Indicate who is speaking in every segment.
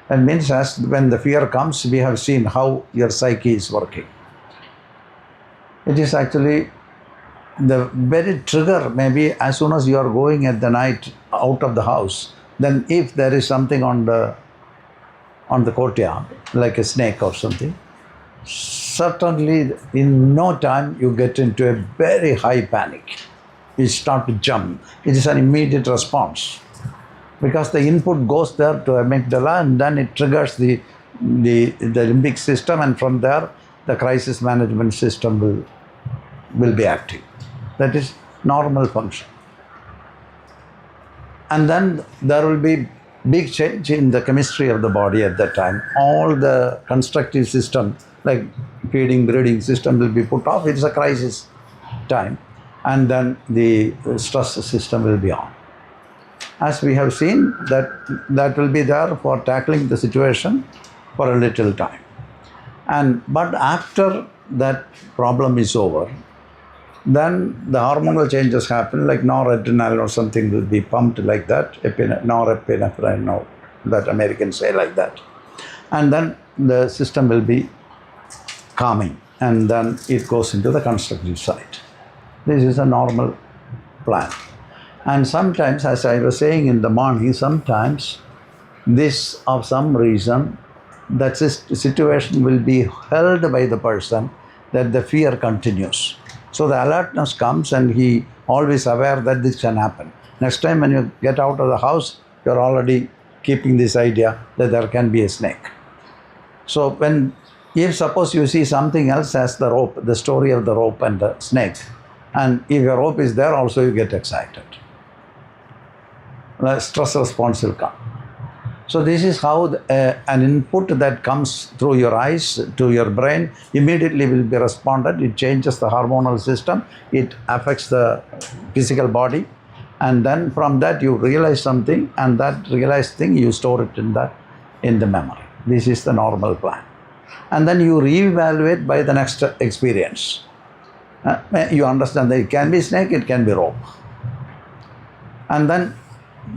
Speaker 1: That means as when the fear comes, we have seen how your psyche is working. It is actually the very trigger, maybe as soon as you are going at the night out of the house, then if there is something on the courtyard, like a snake or something, certainly in no time you get into a very high panic. You start to jump. It is an immediate response because the input goes there to amygdala and then it triggers the limbic system, and from there the crisis management system will be active. That is normal function. And then there will be big change in the chemistry of the body at that time. All the constructive system, like feeding, breeding system, will be put off. It's a crisis time. And then the stress system will be on. As we have seen, that will be there for tackling the situation for a little time. But after that problem is over, then the hormonal changes happen, like noradrenaline or something will be pumped like that, norepinephrine, or that Americans say like that. And then the system will be calming, and then it goes into the constructive side. This is a normal plan. And sometimes, as I was saying in the morning, sometimes this, of some reason, that situation will be held by the person, that the fear continues. So the alertness comes and he always aware that this can happen. Next time when you get out of the house, you're already keeping this idea that there can be a snake. So if suppose you see something else as the rope, the story of the rope and the snake, and if your rope is there also you get excited. The stress response will come. So this is how an input that comes through your eyes to your brain immediately will be responded. It changes the hormonal system. It affects the physical body. And then from that you realize something, and that realized thing you store it in the memory. This is the normal plan. And then you reevaluate by the next experience. You understand that it can be snake, it can be rope. And then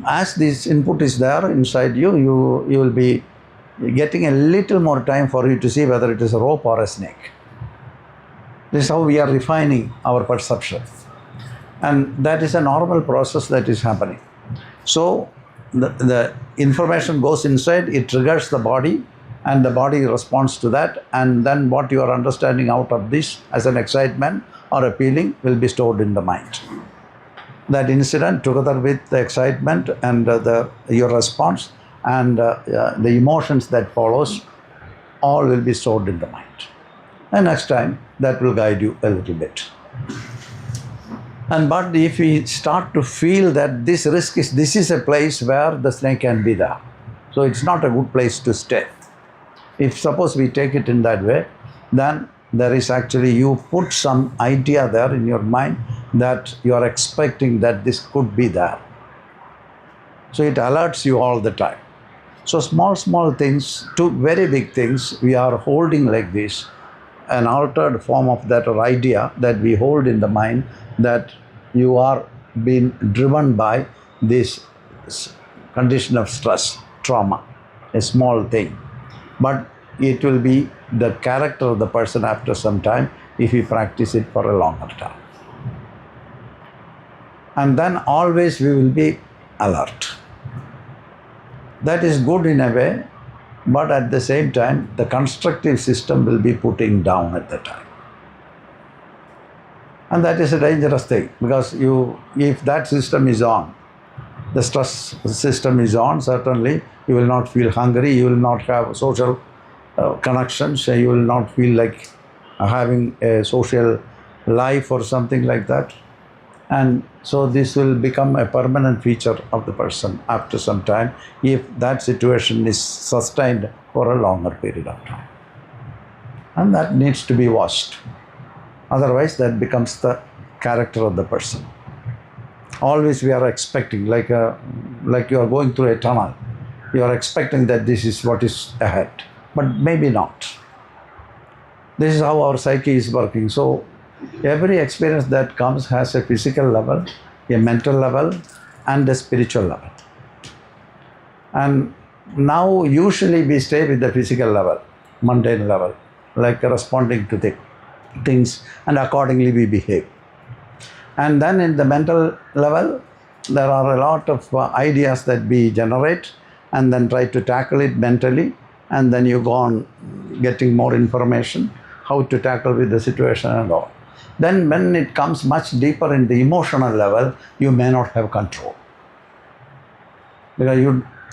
Speaker 1: as this input is there inside you, you will be getting a little more time for you to see whether it is a rope or a snake. This is how we are refining our perception. And that is a normal process that is happening. So the information goes inside, it triggers the body, and the body responds to that. And then what you are understanding out of this as an excitement or a feeling will be stored in the mind. That incident, together with the excitement and your response and the emotions that follows, all will be stored in the mind. And next time, that will guide you a little bit. But if we start to feel that this is a place where the snake can be there, so it's not a good place to stay. If suppose we take it in that way, then there is actually, you put some idea there in your mind that you are expecting that this could be there. So it alerts you all the time. So small things to very big things we are holding like this, an altered form of that or idea that we hold in the mind, that you are being driven by this condition of stress, trauma, a small thing. But it will be the character of the person after some time if we practice it for a longer time. And then always we will be alert. That is good in a way, but at the same time, the constructive system will be putting down at the time. And that is a dangerous thing, because if that system is on, the stress system is on, certainly you will not feel hungry, you will not have social connections, you will not feel like having a social life or something like that. And so this will become a permanent feature of the person after some time, if that situation is sustained for a longer period of time. And that needs to be watched. Otherwise, that becomes the character of the person. Always we are expecting, like you are going through a tunnel, you are expecting that this is what is ahead, but maybe not. This is how our psyche is working. So every experience that comes has a physical level, a mental level, and a spiritual level. And now usually we stay with the physical level, mundane level, like responding to things, and accordingly we behave. And then in the mental level, there are a lot of ideas that we generate and then try to tackle it mentally, and then you go on getting more information how to tackle with the situation and all. Then when it comes much deeper in the emotional level, you may not have control. Because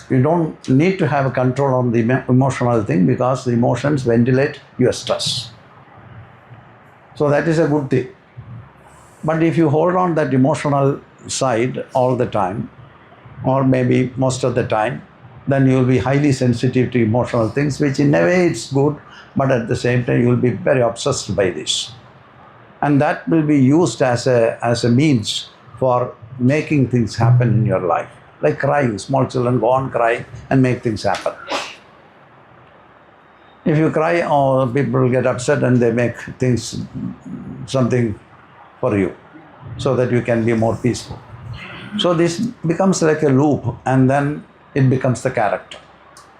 Speaker 1: you don't need to have control on the emotional thing, because the emotions ventilate your stress. So that is a good thing. But if you hold on that emotional side all the time, or maybe most of the time, then you will be highly sensitive to emotional things, which in a way it's good, but at the same time you will be very obsessed by this. And that will be used as a means for making things happen in your life. Like crying, small children go on crying and make things happen. If you cry, people get upset and they make things something for you, so that you can be more peaceful. So this becomes like a loop, and then it becomes the character.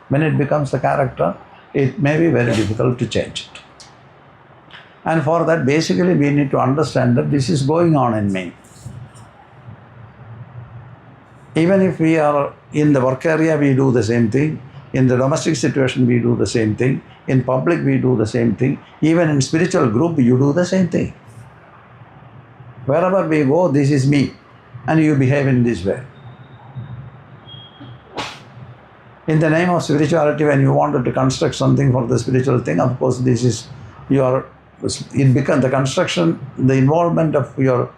Speaker 1: When it becomes the character, it may be very difficult to change it. And for that, basically, we need to understand that this is going on in me. Even if we are in the work area, we do the same thing. In the domestic situation, we do the same thing. In public, we do the same thing. Even in spiritual group, you do the same thing. Wherever we go, this is me, and you behave in this way. In the name of spirituality, when you wanted to construct something for the spiritual thing, of course, this is it becomes the construction, the involvement of your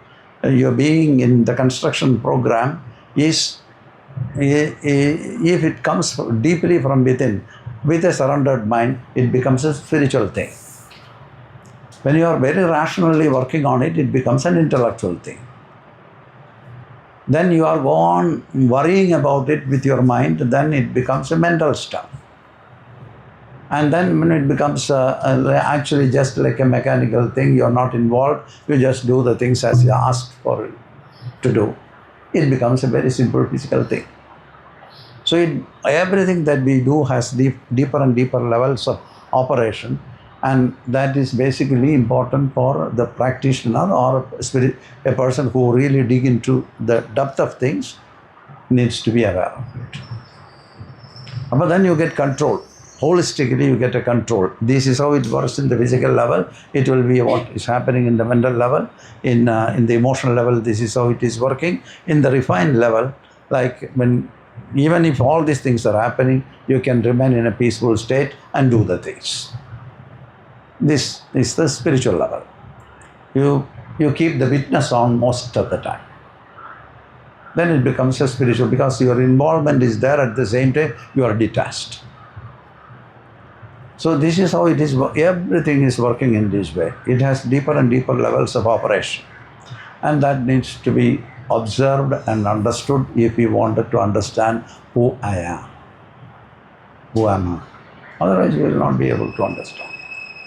Speaker 1: being in the construction program is, if it comes deeply from within, with a surrendered mind, it becomes a spiritual thing. When you are very rationally working on it, it becomes an intellectual thing. Then you are go on worrying about it with your mind, then it becomes a mental stuff. And then when it becomes actually just like a mechanical thing, you are not involved, you just do the things as you asked for to do. It becomes a very simple physical thing. So everything that we do has deeper and deeper levels of operation, and that is basically important for the practitioner or a person who really dig into the depth of things needs to be aware of it. But then you get control. Holistically, you get a control. This is how it works in the physical level. It will be what is happening in the mental level. In the emotional level, this is how it is working. In the refined level, like even if all these things are happening, you can remain in a peaceful state and do the things. This is the spiritual level. You keep the witness on most of the time. Then it becomes a spiritual, because your involvement is there, at the same time you are detached. So this is how it is. Everything is working in this way. It has deeper and deeper levels of operation. And that needs to be observed and understood if we wanted to understand who I am. Who am I? Otherwise, we will not be able to understand.